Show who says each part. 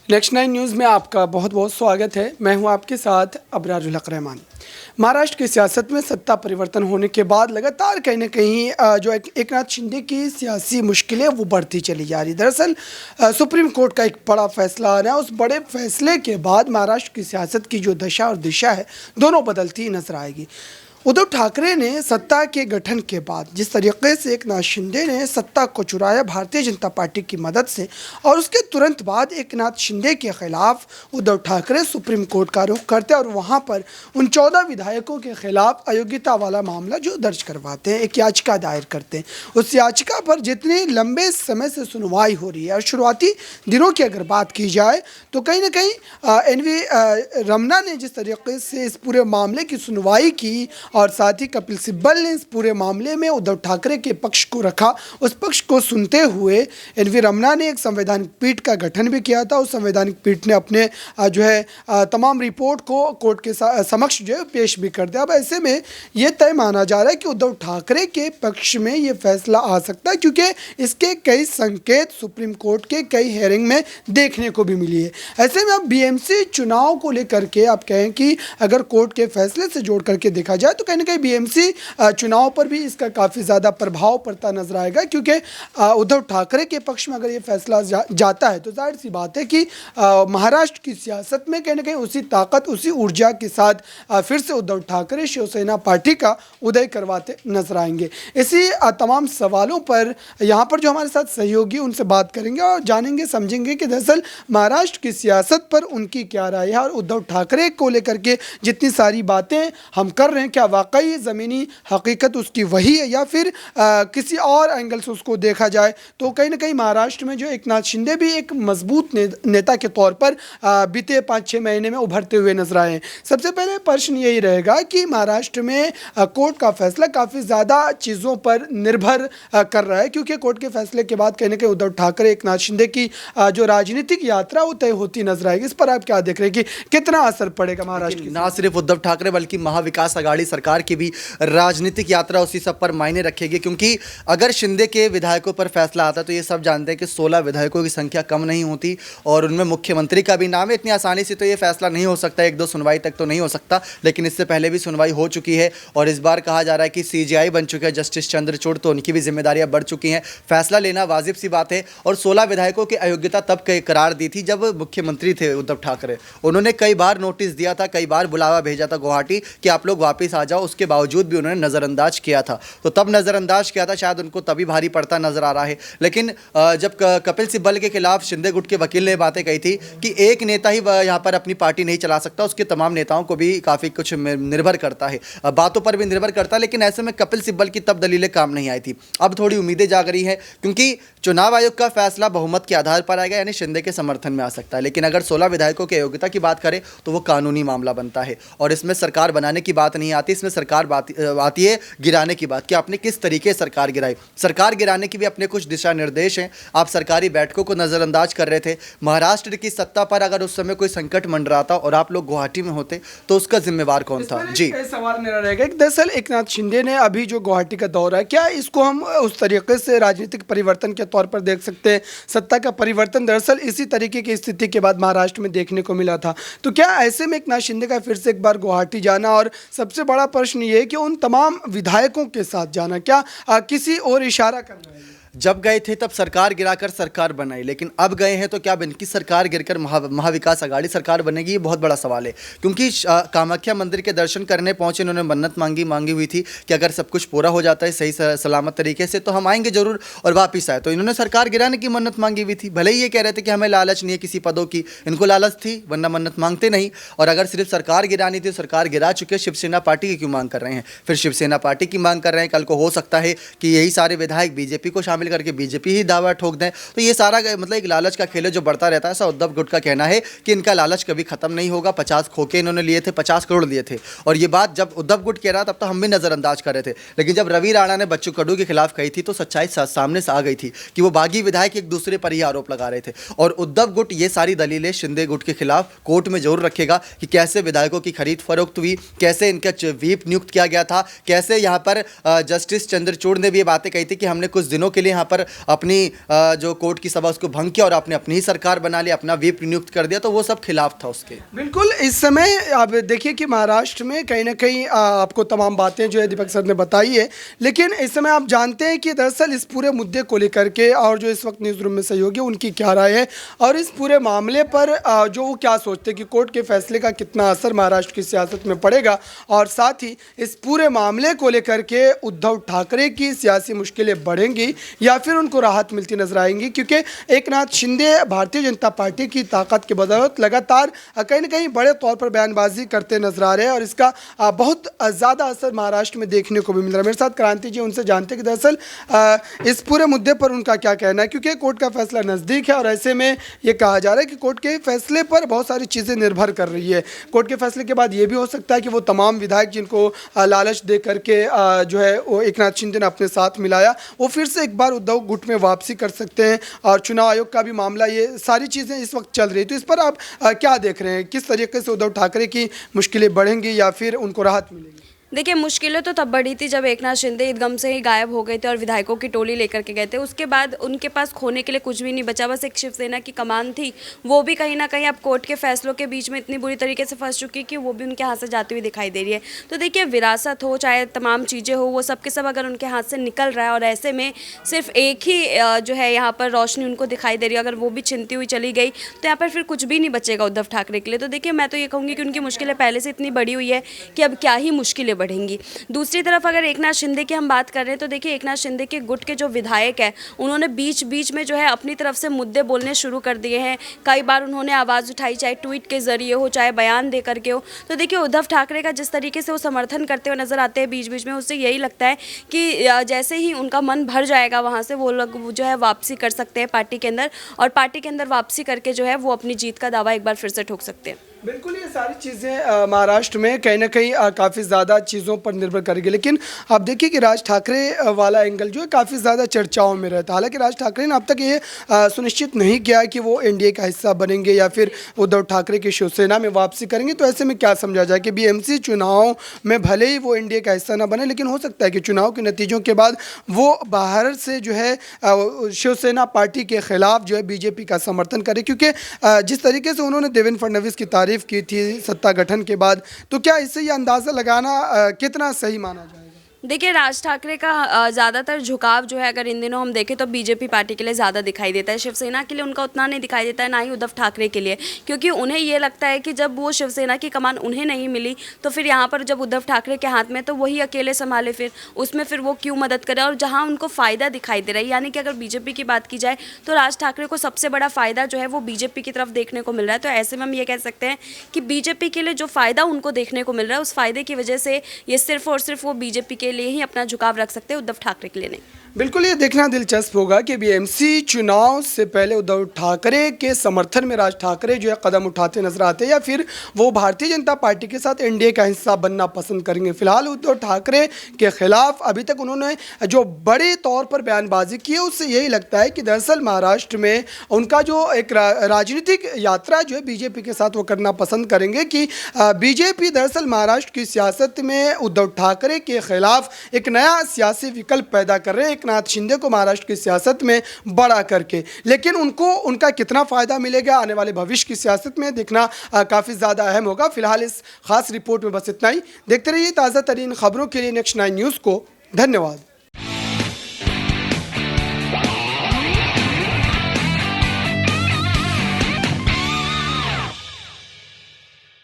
Speaker 1: Next 9 news में आपका बहुत बहुत स्वागत है। मैं हूं आपके साथ अबरारुल हक रहमान। महाराष्ट्र की सियासत में सत्ता परिवर्तन होने के बाद लगातार कहीं ना कहीं जो एकनाथ शिंदे की सियासी मुश्किलें वो बढ़ती चली जा रही। दरअसल सुप्रीम कोर्ट का एक बड़ा फैसला आ रहा है। उस बड़े फैसले के बाद महाराष्ट्र की सियासत की जो दशा और दिशा है दोनों बदलती नजर आएगी। उद्धव ठाकरे ने सत्ता के गठन के बाद जिस तरीके से एकनाथ शिंदे ने सत्ता को चुराया भारतीय जनता पार्टी की मदद से, और उसके तुरंत बाद एकनाथ शिंदे के खिलाफ उद्धव ठाकरे सुप्रीम कोर्ट का रुख करते हैं और वहां पर उन 14 विधायकों के खिलाफ अयोग्यता वाला मामला जो दर्ज करवाते हैं, एक याचिका दायर करते हैं। उस याचिका पर जितने लंबे समय से सुनवाई हो रही है और शुरुआती दिनों की अगर बात की जाए तो कहीं ना कहीं एनवी रमना ने जिस तरीके से इस पूरे मामले की सुनवाई की और साथ ही कपिल सिब्बल ने इस पूरे मामले में उद्धव ठाकरे के पक्ष को रखा, उस पक्ष को सुनते हुए एनवी रमना ने एक संवैधानिक पीठ का गठन भी किया था। उस संवैधानिक पीठ ने अपने जो है तमाम रिपोर्ट को कोर्ट के समक्ष जो है पेश भी कर दिया। अब ऐसे में ये तय माना जा रहा है कि उद्धव ठाकरे के पक्ष में ये फैसला आ सकता है, क्योंकि इसके कई संकेत सुप्रीम कोर्ट के कई हेयरिंग में देखने को भी मिली है। ऐसे में अब बीएमसी चुनाव को लेकर के आप कहें कि अगर कोर्ट के फैसले से जोड़ करके देखा जाए तो कहीं ना कहीं बीएमसी चुनाव पर भी इसका काफ़ी ज़्यादा प्रभाव पड़ता नजर आएगा, क्योंकि उद्धव ठाकरे के पक्ष में अगर ये फैसला जाता है तो जाहिर सी बात है कि महाराष्ट्र की सियासत में कहीं ना कहीं उसी ताकत उसी ऊर्जा के साथ फिर से उद्धव ठाकरे शिवसेना पार्टी का उदय करवाते नजर आएंगे। इसी तमाम सवालों पर यहाँ पर जो हमारे साथ सहयोगी उनसे बात करेंगे और जानेंगे समझेंगे कि दरअसल महाराष्ट्र की सियासत पर उनकी क्या राय है और उद्धव ठाकरे को लेकर के जितनी सारी बातें हम कर रहे हैं क्या वाकई ज़मीनी हकीकत उसकी वही है या फिर किसी और एंगल से उसको देखा जाए तो कहीं ना कहीं महाराष्ट्र में जो एकनाथ शिंदे भी एक मजबूत नेता के तौर पर बीते 5-6 महीने में उभरते हुए नजर आए हैं। सबसे पहले प्रश्न यही रहेगा कि महाराष्ट्र में कोर्ट का फैसला काफ़ी ज़्यादा चीज़ों पर निर्भर कर रहा है, क्योंकि कोर्ट के फैसले के बाद कहीं ना कहीं उद्धव ठाकरे एकनाथ शिंदे की जो राजनीतिक यात्रा वो तय होती नजर आएगी। इस पर आप क्या देख रहे हैं कि कितना असर पड़ेगा महाराष्ट्र की?
Speaker 2: ना सिर्फ उद्धव ठाकरे बल्कि महाविकास आघाड़ी सरकार की भी राजनीतिक यात्रा उसी सब पर मायने रखेगी, क्योंकि अगर शिंदे के विधायकों पर फैसला आता तो ये सब जानते हैं कि 16 विधायकों की संख्या कम नहीं होती और उनमें मुख्यमंत्री का भी नाम है। इतनी आसानी से तो ये फैसला नहीं हो सकता, 1-2 सुनवाई तक तो नहीं हो सकता, लेकिन इससे पहले भी सुनवाई हो चुकी है और इस बार कहा जा रहा है कि सीजेआई बन चुके हैं जस्टिस चंद्रचूड़, तो उनकी भी जिम्मेदारियां बढ़ चुकी हैं। फैसला लेना वाजिब सी बात है और 16 विधायकों की अयोग्यता तब करार दी थी जब मुख्यमंत्री थे उद्धव ठाकरे। उन्होंने कई बार नोटिस दिया था, कई बार बुलावा भेजा था गुवाहाटी कि आप लोग वापस आ जाओ, उसके बावजूद भी उन्होंने नज़रअंदाज किया था। तो तब नज़रअंदाज किया था, शायद उनको तभी भारी पड़ता नजर आ रहा है। लेकिन जब कपिल सिब्बल के खिलाफ शिंदे गुट के वकील ने बातें कही थी कि एक नेता ही यहाँ पर अपनी पार्टी नहीं चला सकता, उसके तमाम नेताओं को भी काफ़ी कुछ निर्भर करता है, बातों पर भी निर्भर करता है, लेकिन ऐसे में कपिल सिब्बल की तब दलीलें काम नहीं आई थी। अब थोड़ी उम्मीदें जाग रही हैं, क्योंकि चुनाव आयोग का फैसला बहुमत के आधार पर आएगा, यानी शिंदे के समर्थन में आ सकता है। लेकिन अगर 16 विधायकों की योग्यता की बात करें तो वो कानूनी मामला बनता है और इसमें सरकार बनाने की बात नहीं आती, इसमें सरकार आती है गिराने की बात कि आपने किस तरीके से सरकार गिराई। सरकार गिराने की भी अपने कुछ दिशा निर्देश हैं। आप सरकारी बैठकों को नज़रअंदाज कर रहे थे। महाराष्ट्र की सत्ता पर अगर उस समय कोई संकट मंडराता और आप लोग गुवाहाटी में होते तो उसका जिम्मेवार कौन था? जी,
Speaker 1: सवाल मेरा रहेगा कि दरअसल एकनाथ शिंदे ने अभी जो गुवाहाटी का दौरा है, क्या इसको हम उस तरीके से राजनीतिक परिवर्तन के तौर पर देख सकते हैं? सत्ता का परिवर्तन दरअसल इसी तरीके की स्थिति के बाद महाराष्ट्र में देखने को मिला था, तो क्या ऐसे में एकनाथ शिंदे का फिर से एक बार गुवाहाटी जाना, और सबसे बड़ा प्रश्न ये है कि उन तमाम विधायकों के साथ जाना क्या किसी और इशारा कर रहा है?
Speaker 2: जब गए थे तब सरकार गिराकर सरकार बनाई, लेकिन अब गए हैं तो क्या अब इनकी सरकार गिरकर महाविकास आघाड़ी सरकार बनेगी? ये बहुत बड़ा सवाल है, क्योंकि कामाख्या मंदिर के दर्शन करने पहुंचे, इन्होंने मन्नत मांगी हुई थी कि अगर सब कुछ पूरा हो जाता है सही सलामत तरीके से तो हम आएंगे जरूर और वापस आए। तो इन्होंने सरकार गिराने की मन्नत मांगी हुई थी। भले ही ये कह रहे थे कि हमें लालच नहीं है किसी पदों की, इनको लालच थी वरना मन्नत मांगते नहीं। और अगर सिर्फ सरकार गिरानी थी, सरकार गिरा चुके, शिवसेना पार्टी की क्यों मांग कर रहे हैं? फिर शिवसेना पार्टी की मांग कर रहे हैं, कल को हो सकता है कि यही सारे विधायक बीजेपी को शामिल करके बीजेपी ही दावा ठोक दें। तो ये सारा मतलब एक लालच का खेल है जो बढ़ता रहता है। ऐसा उद्धव गुट का कहना है कि इनका लालच कभी खत्म नहीं होगा। 50 खोखे इन्होंने लिए थे, 50 करोड़ लिए थे, और ये बात जब उद्धव गुट कह रहा तब तो हम भी नजरअंदाज कर रहे थे, लेकिन जब रवि राणा ने बच्चू कडू के खिलाफ कही थी तो सच्चाई सामने से आ गई थी कि वो बागी विधायक एक दूसरे पर ही आरोप लगा रहे थे। और उद्धव गुट ये सारी दलीलें शिंदे गुट के खिलाफ कोर्ट में जरूर रखेगा कि कैसे विधायकों की खरीद फरोख्त हुई, कैसे इनका व्हीप नियुक्त किया गया था, कैसे यहाँ पर जस्टिस चंद्रचूड़ ने भी ये बातें कही थी कि हमने कुछ दिनों के लिए यहाँ पर अपनी जो कोर्ट की सभा उसको भंग किया और आपने अपनी ही सरकार बना ली, अपना व्हिप नियुक्त कर दिया, तो वो सब खिलाफ था उसके।
Speaker 1: बिल्कुल, इस समय आप देखिए कि महाराष्ट्र में कहीं ना कहीं आपको तमाम बातें जो है दीपक सर ने बताई है, लेकिन इस समय आप जानते हैं कि दरअसल इस पूरे मुद्दे को लेकर के और जो इस वक्त न्यूज़ रूम में सहयोगी उनकी क्या राय है और इस पूरे मामले पर जो वो क्या सोचते हैं कि कोर्ट के फैसले का कितना असर महाराष्ट्र की सियासत में पड़ेगा, और साथ ही इस पूरे मामले को लेकर के उद्धव ठाकरे की सियासी मुश्किलें बढ़ेंगी या फिर उनको राहत मिलती नजर आएंगी, क्योंकि एकनाथ शिंदे भारतीय जनता पार्टी की ताकत के बदौलत लगातार कहीं ना कहीं बड़े तौर पर बयानबाजी करते नजर आ रहे हैं और इसका बहुत ज़्यादा असर महाराष्ट्र में देखने को भी मिल रहा है। मेरे साथ क्रांति जी, उनसे जानते हैं कि दरअसल इस पूरे मुद्दे पर उनका क्या कहना है, क्योंकि कोर्ट का फैसला नज़दीक है और ऐसे में ये कहा जा रहा है कि कोर्ट के फैसले पर बहुत सारी चीज़ें निर्भर कर रही है। कोर्ट के फैसले के बाद ये भी हो सकता है कि वो तमाम विधायक जिनको लालच दे करके जो है वो एकनाथ शिंदे ने अपने साथ मिलाया, वो फिर से एक बार उद्धव गुट में वापसी कर सकते हैं और चुनाव आयोग का भी मामला, ये सारी चीज़ें इस वक्त चल रही है। तो इस पर आप क्या देख रहे हैं, किस तरीके से उद्धव ठाकरे की मुश्किलें बढ़ेंगी या फिर उनको राहत मिलेगी?
Speaker 3: देखिए, मुश्किलें तो तब बढ़ी थी जब एकनाथ शिंदे एकदम से ही गायब हो गए थे और विधायकों की टोली लेकर के गए थे। उसके बाद उनके पास खोने के लिए कुछ भी नहीं बचा, बस एक शिवसेना की कमान थी। वो भी कहीं ना कहीं अब कोर्ट के फैसलों के बीच में इतनी बुरी तरीके से फंस चुकी कि वो भी उनके हाथ से जाती हुई दिखाई दे रही है। तो देखिए, विरासत हो चाहे तमाम चीज़ें हो, वो सब के सब अगर उनके हाथ से निकल रहा है और ऐसे में सिर्फ एक ही जो है यहाँ पर रोशनी उनको दिखाई दे रही है, अगर वो भी छिनती हुई चली गई तो यहाँ पर फिर कुछ भी नहीं बचेगा उद्धव ठाकरे के लिए। तो देखिए, मैं तो ये कहूँगी कि उनकी मुश्किलें पहले से इतनी बड़ी हुई है कि अब क्या ही मुश्किलें बढ़ेंगी। दूसरी तरफ अगर एकनाथ शिंदे की हम बात कर रहे हैं तो देखिए, एकनाथ शिंदे के गुट के जो विधायक हैं उन्होंने बीच बीच में जो है अपनी तरफ से मुद्दे बोलने शुरू कर दिए हैं। कई बार उन्होंने आवाज़ उठाई, चाहे ट्वीट के जरिए हो चाहे बयान दे करके हो। तो देखिए, उद्धव ठाकरे का जिस तरीके से वो समर्थन करते हुए नजर आते हैं बीच बीच में, उससे यही लगता है कि जैसे ही उनका मन भर जाएगा वहाँ से वो लोग जो है वापसी कर सकते हैं पार्टी के अंदर, और पार्टी के अंदर वापसी करके जो है वो अपनी जीत का दावा एक बार फिर से ठोक सकते हैं।
Speaker 1: बिल्कुल, ये सारी चीज़ें महाराष्ट्र में कहीं ना कहीं काफ़ी ज़्यादा चीज़ों पर निर्भर करेगी, लेकिन आप देखिए कि राज ठाकरे वाला एंगल जो है काफ़ी ज़्यादा चर्चाओं में रहता है। हालांकि राज ठाकरे ने अब तक ये सुनिश्चित नहीं किया कि वो एनडीए का हिस्सा बनेंगे या फिर उद्धव ठाकरे की शिवसेना में वापसी करेंगे। तो ऐसे में क्या समझा जाए कि बीएमसी चुनाव में भले ही वो एनडीए का हिस्सा ना बने, लेकिन हो सकता है कि चुनाव के नतीजों के बाद वो बाहर से जो है शिवसेना पार्टी के खिलाफ जो है बीजेपी का समर्थन करे, क्योंकि जिस तरीके से उन्होंने देवेंद्र फडणवीस की तारीफ की थी सत्ता गठन के बाद, तो क्या इससे ये अंदाजा लगाना कितना सही माना जाएगा?
Speaker 3: देखिए, राज ठाकरे का ज़्यादातर झुकाव जो है अगर इन दिनों हम देखें तो बीजेपी पार्टी के लिए ज़्यादा दिखाई देता है। शिवसेना के लिए उनका उतना नहीं दिखाई देता है, ना ही उद्धव ठाकरे के लिए, क्योंकि उन्हें ये लगता है कि जब वो शिवसेना की कमान उन्हें नहीं मिली तो फिर यहाँ पर जब उद्धव ठाकरे के हाथ में तो वही अकेले संभाले, फिर उसमें फिर वो क्यों मदद करे। और जहाँ उनको फ़ायदा दिखाई दे रहा है, यानी कि अगर बीजेपी की बात की जाए तो राज ठाकरे को सबसे बड़ा फ़ायदा जो है वो बीजेपी की तरफ देखने को मिल रहा है। तो ऐसे में हम ये कह सकते हैं कि बीजेपी के लिए जो फ़ायदा उनको देखने को मिल रहा है, उस फ़ायदे की वजह से ये सिर्फ और सिर्फ वो बीजेपी के लिए ही अपना झुकाव रख सकते हैं, उद्धव ठाकरे के लिए नहीं।
Speaker 1: बिल्कुल, ये देखना दिलचस्प होगा कि बीएमसी चुनाव से पहले उद्धव ठाकरे के समर्थन में राज ठाकरे जो है कदम उठाते नजर आते हैं या फिर वो भारतीय जनता पार्टी के साथ एनडीए का हिस्सा बनना पसंद करेंगे। फिलहाल उद्धव ठाकरे के खिलाफ अभी तक उन्होंने जो बड़े तौर पर बयानबाजी की है, उससे यही लगता है कि दरअसल महाराष्ट्र में उनका जो एक राजनीतिक यात्रा जो है बीजेपी के साथ वो करना पसंद करेंगे कि बीजेपी दरअसल महाराष्ट्र की सियासत में उद्धव ठाकरे के खिलाफ एक नया सियासी विकल्प पैदा कर रहे हैं, एकनाथ शिंदे को महाराष्ट्र की सियासत में बड़ा करके। लेकिन उनको उनका कितना फ़ायदा मिलेगा आने वाले भविष्य की सियासत में देखना काफ़ी ज़्यादा अहम होगा। फिलहाल इस खास रिपोर्ट में बस इतना ही। देखते रहिए ताज़ा तरीन खबरों के लिए नेक्स्ट 9 न्यूज़ को। धन्यवाद।